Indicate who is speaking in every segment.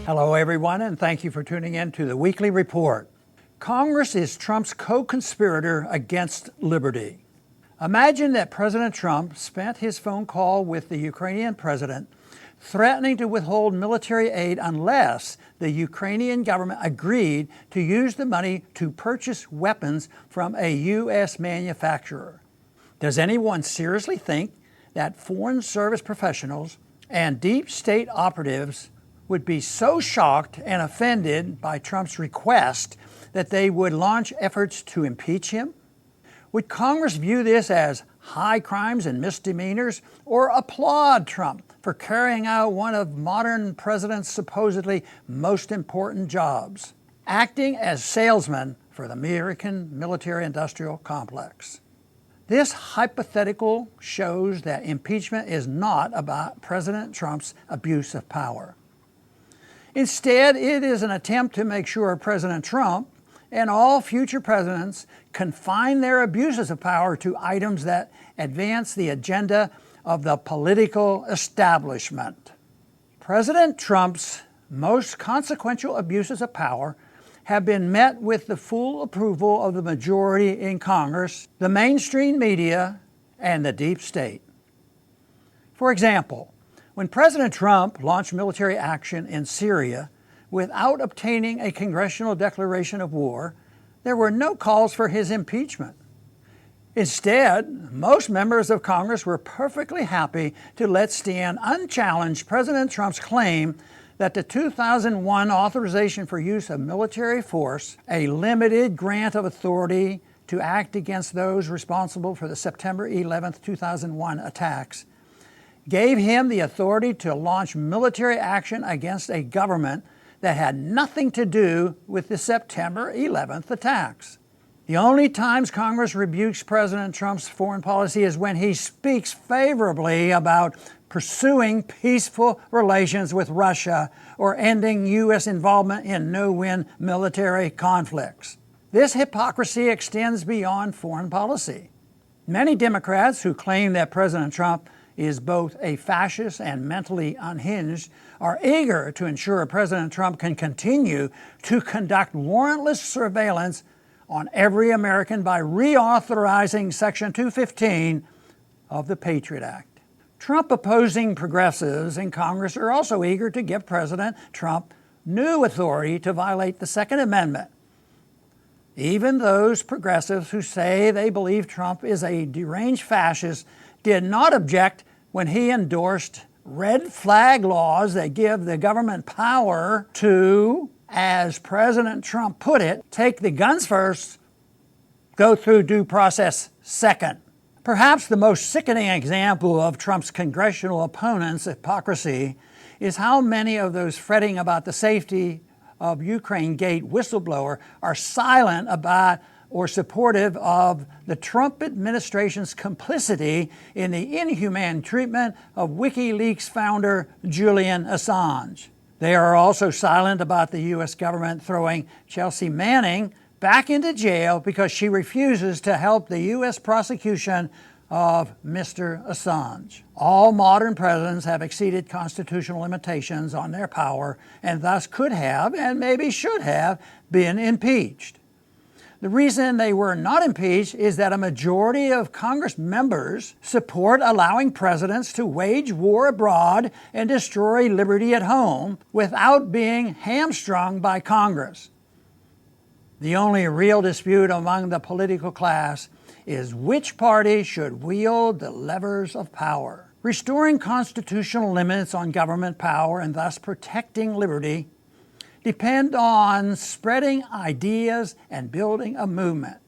Speaker 1: Hello everyone, and thank you for tuning in to the Weekly Report. Congress is Trump's co-conspirator against liberty. Imagine that President Trump spent his phone call with the Ukrainian president threatening to withhold military aid unless the Ukrainian government agreed to use the money to purchase weapons from a U.S. manufacturer. Does anyone seriously think that foreign service professionals and deep state operatives would be so shocked and offended by Trump's request that they would launch efforts to impeach him? Would Congress view this as high crimes and misdemeanors, or applaud Trump for carrying out one of modern president's supposedly most important jobs, acting as salesman for the American military-industrial complex? This hypothetical shows that impeachment is not about President Trump's abuse of power. Instead, it is an attempt to make sure President Trump and all future presidents confine their abuses of power to items that advance the agenda of the political establishment. President Trump's most consequential abuses of power have been met with the full approval of the majority in Congress, the mainstream media, and the deep state. For example, when President Trump launched military action in Syria without obtaining a congressional declaration of war, there were no calls for his impeachment. Instead, most members of Congress were perfectly happy to let stand unchallenged President Trump's claim that the 2001 authorization for use of military force, a limited grant of authority to act against those responsible for the September 11, 2001 attacks, gave him the authority to launch military action against a government that had nothing to do with the September 11th attacks. The only times Congress rebukes President Trump's foreign policy is when he speaks favorably about pursuing peaceful relations with Russia or ending U.S. involvement in no-win military conflicts. This hypocrisy extends beyond foreign policy. Many Democrats who claim that President Trump is both a fascist and mentally unhinged are eager to ensure President Trump can continue to conduct warrantless surveillance on every American by reauthorizing Section 215 of the Patriot Act. Trump-opposing progressives in Congress are also eager to give President Trump new authority to violate the Second Amendment. Even those progressives who say they believe Trump is a deranged fascist did not object when he endorsed red flag laws that give the government power to, as President Trump put it, take the guns first, go through due process second. Perhaps the most sickening example of Trump's congressional opponents' hypocrisy is how many of those fretting about the safety of Ukraine Gate whistleblower are silent about or supportive of the Trump administration's complicity in the inhumane treatment of WikiLeaks founder Julian Assange. They are also silent about the U.S. government throwing Chelsea Manning back into jail because she refuses to help the U.S. prosecution of Mr. Assange. All modern presidents have exceeded constitutional limitations on their power and thus could have, and maybe should have, been impeached. The reason they were not impeached is that a majority of Congress members support allowing presidents to wage war abroad and destroy liberty at home without being hamstrung by Congress. The only real dispute among the political class is which party should wield the levers of power. Restoring constitutional limits on government power and thus protecting liberty depend on spreading ideas and building a movement.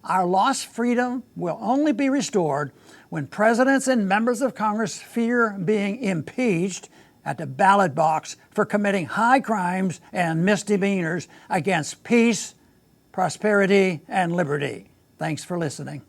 Speaker 1: Our lost freedom will only be restored when presidents and members of Congress fear being impeached at the ballot box for committing high crimes and misdemeanors against peace, prosperity, and liberty. Thanks for listening.